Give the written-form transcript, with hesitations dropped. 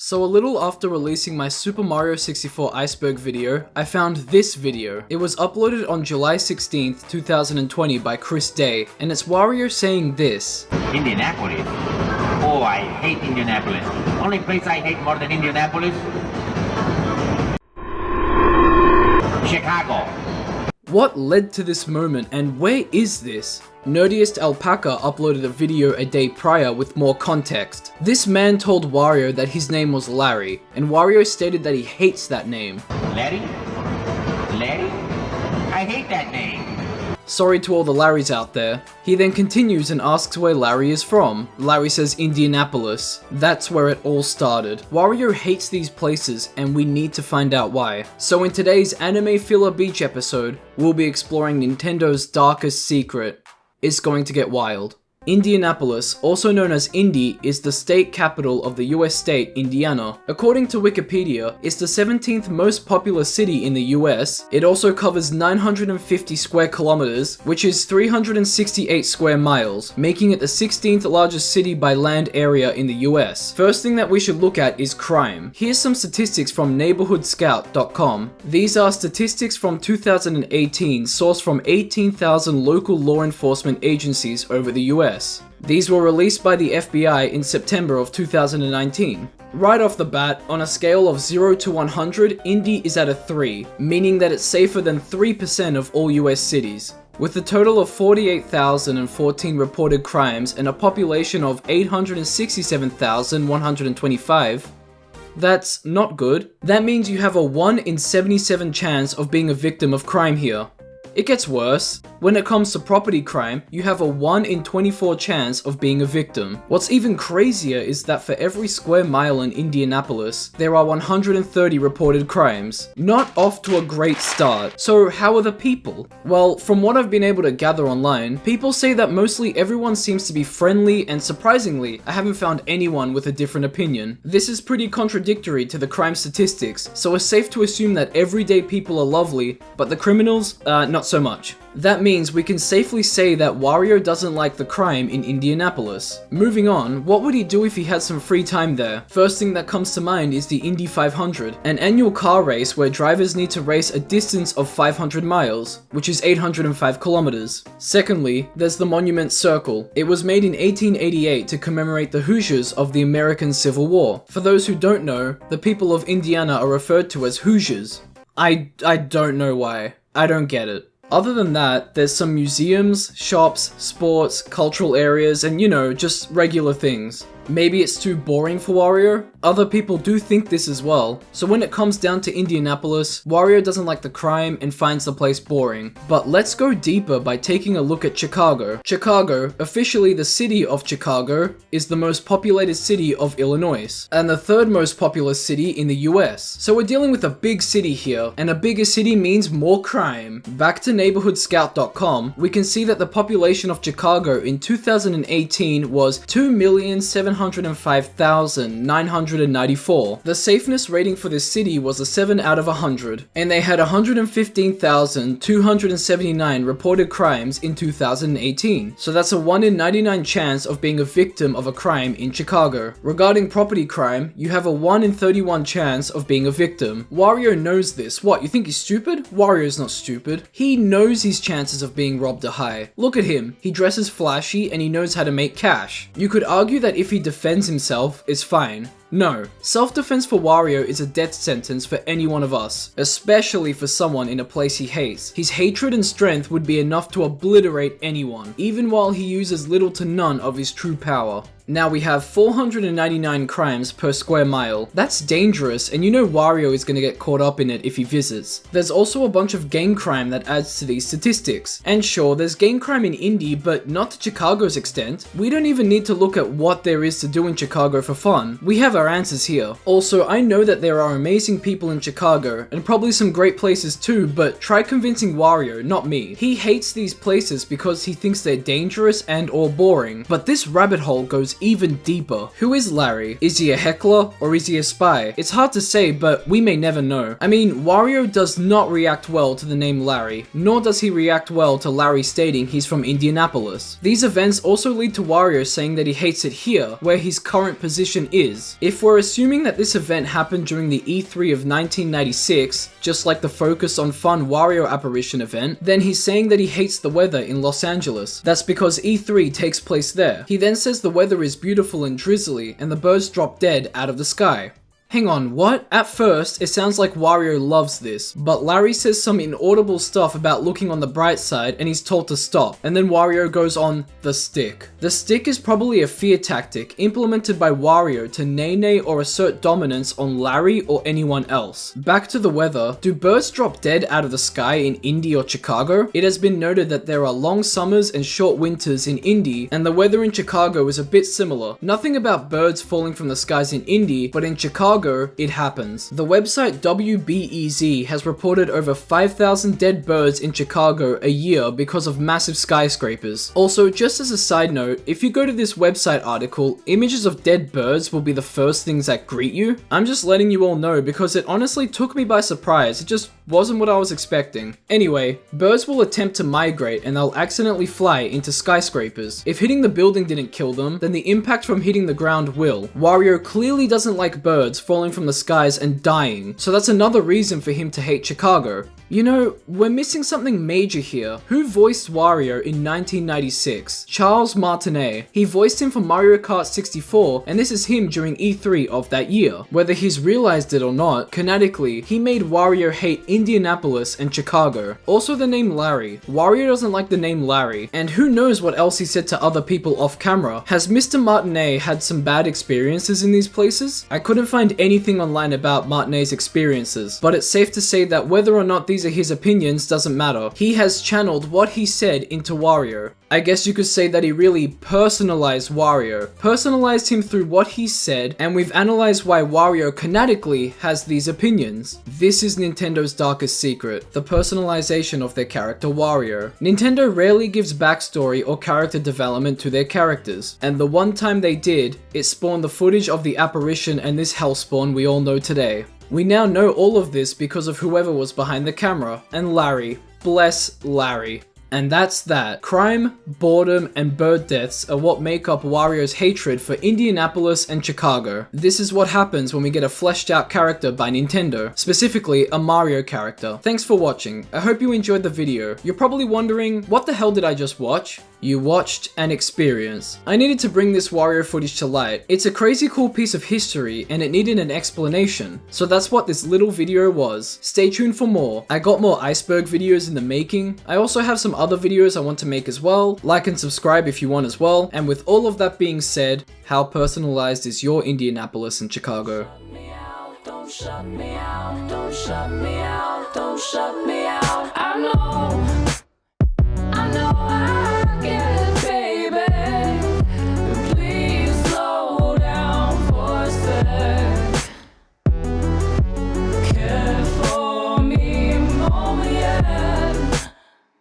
So a little after releasing my Super Mario 64 Iceberg video, I found this video. It was uploaded on July 16th, 2020 by Chris Day, and it's Wario saying this. Indianapolis? Oh, I hate Indianapolis. Only place I hate more than Indianapolis? Chicago. What led to this moment, and where is this? Nerdiest Alpaca uploaded a video a day prior with more context. This man told Wario that his name was Larry, and Wario stated that he hates that name. Larry? Larry? I hate that name. Sorry to all the Larrys out there. He then continues and asks where Larry is from. Larry says Indianapolis. That's where it all started. Wario hates these places and we need to find out why. So in today's Anime Filler Beach episode, we'll be exploring Nintendo's darkest secret. It's going to get wild. Indianapolis, also known as Indy, is the state capital of the US state Indiana. According to Wikipedia, it's the 17th most populous city in the US. It also covers 950 square kilometers, which is 368 square miles, making it the 16th largest city by land area in the US. First thing that we should look at is crime. Here's some statistics from neighborhoodscout.com. These are statistics from 2018 sourced from 18,000 local law enforcement agencies over the US. These were released by the FBI in September of 2019. Right off the bat, on a scale of 0 to 100, Indy is at a 3, meaning that it's safer than 3% of all US cities. With a total of 48,014 reported crimes and a population of 867,125, that's not good. That means you have a 1 in 77 chance of being a victim of crime here. It gets worse. When it comes to property crime, you have a 1 in 24 chance of being a victim. What's even crazier is that for every square mile in Indianapolis, there are 130 reported crimes. Not off to a great start. So how are the people? Well, from what I've been able to gather online, people say that mostly everyone seems to be friendly, and surprisingly, I haven't found anyone with a different opinion. This is pretty contradictory to the crime statistics, so it's safe to assume that everyday people are lovely, but the criminals, not so much. That means we can safely say that Wario doesn't like the crime in Indianapolis. Moving on, what would he do if he had some free time there? First thing that comes to mind is the Indy 500, an annual car race where drivers need to race a distance of 500 miles, which is 805 kilometers. Secondly, there's the Monument Circle. It was made in 1888 to commemorate the Hoosiers of the American Civil War. For those who don't know, the people of Indiana are referred to as Hoosiers. I don't know why. I don't get it. Other than that, there's some museums, shops, sports, cultural areas, and just regular things. Maybe it's too boring for Wario? Other people do think this as well. So when it comes down to Indianapolis, Wario doesn't like the crime and finds the place boring. But let's go deeper by taking a look at Chicago. Chicago, officially the city of Chicago, is the most populated city of Illinois, and the third most populous city in the US. So we're dealing with a big city here, and a bigger city means more crime. Back to neighborhoodscout.com, we can see that the population of Chicago in 2018 was 2,705,994. The safeness rating for this city was a 7 out of 100, and they had 115,279 reported crimes in 2018. So that's a 1 in 99 chance of being a victim of a crime in Chicago. Regarding property crime, you have a 1 in 31 chance of being a victim. Wario knows this. What, you think he's stupid? Wario's not stupid. He knows his chances of being robbed are high. Look at him. He dresses flashy and he knows how to make cash. You could argue that if he defends himself, it's fine. No, self-defense for Wario is a death sentence for any one of us, especially for someone in a place he hates. His hatred and strength would be enough to obliterate anyone, even while he uses little to none of his true power. Now we have 499 crimes per square mile. That's dangerous, and Wario is gonna get caught up in it if he visits. There's also a bunch of gang crime that adds to these statistics. And sure, there's gang crime in Indy, but not to Chicago's extent. We don't even need to look at what there is to do in Chicago for fun. We have our answers here. Also, I know that there are amazing people in Chicago, and probably some great places too, but try convincing Wario, not me. He hates these places because he thinks they're dangerous and or boring, but this rabbit hole goes roots even deeper. Who is Larry? Is he a heckler or is he a spy? It's hard to say, but we may never know. I mean, Wario does not react well to the name Larry, nor does he react well to Larry stating he's from Indianapolis. These events also lead to Wario saying that he hates it here, where his current position is. If we're assuming that this event happened during the E3 of 1996, just like the Focus on Fun Wario apparition event, then he's saying that he hates the weather in Los Angeles. That's because E3 takes place there. He then says the weather is beautiful and drizzly, and the birds drop dead out of the sky. Hang on, what? At first, it sounds like Wario loves this, but Larry says some inaudible stuff about looking on the bright side and he's told to stop, and then Wario goes on the stick. The stick is probably a fear tactic implemented by Wario to nay or assert dominance on Larry or anyone else. Back to the weather, do birds drop dead out of the sky in Indy or Chicago? It has been noted that there are long summers and short winters in Indy, and the weather in Chicago is a bit similar. Nothing about birds falling from the skies in Indy, but in Chicago, it happens. The website WBEZ has reported over 5,000 dead birds in Chicago a year because of massive skyscrapers. Also, just as a side note, if you go to this website article, images of dead birds will be the first things that greet you. I'm just letting you all know because it honestly took me by surprise. It just wasn't what I was expecting. Anyway, birds will attempt to migrate and they'll accidentally fly into skyscrapers. If hitting the building didn't kill them, then the impact from hitting the ground will. Wario clearly doesn't like birds falling from the skies and dying, so that's another reason for him to hate Chicago. You know, we're missing something major here. Who voiced Wario in 1996? Charles Martinet. He voiced him for Mario Kart 64, and this is him during E3 of that year. Whether he's realized it or not, canonically, he made Wario hate Indianapolis and Chicago. Also the name Larry. Wario doesn't like the name Larry, and who knows what else he said to other people off camera. Has Mr. Martinet had some bad experiences in these places? I couldn't find anything online about Martinet's experiences, but it's safe to say that whether or not these are his opinions doesn't matter. He has channeled what he said into Wario. I guess you could say that he really personalized Wario. Personalized him through what he said, and we've analyzed why Wario canonically has these opinions. This is Nintendo's darkest secret, the personalization of their character Wario. Nintendo rarely gives backstory or character development to their characters, and the one time they did, it spawned the footage of the apparition and this hellspawn we all know today. We now know all of this because of whoever was behind the camera, and Larry. Bless Larry. And that's that. Crime, boredom, and bird deaths are what make up Wario's hatred for Indianapolis and Chicago. This is what happens when we get a fleshed out character by Nintendo, specifically a Mario character. Thanks for watching. I hope you enjoyed the video. You're probably wondering, what the hell did I just watch? You watched an experience. I needed to bring this Wario footage to light. It's a crazy cool piece of history and it needed an explanation. So that's what this little video was. Stay tuned for more. I got more iceberg videos in the making. I also have some other videos I want to make as well. Like and subscribe if you want as well. And with all of that being said, how personalized is your Indianapolis and Chicago? Don't shut me out, don't shut me out, don't shut me out.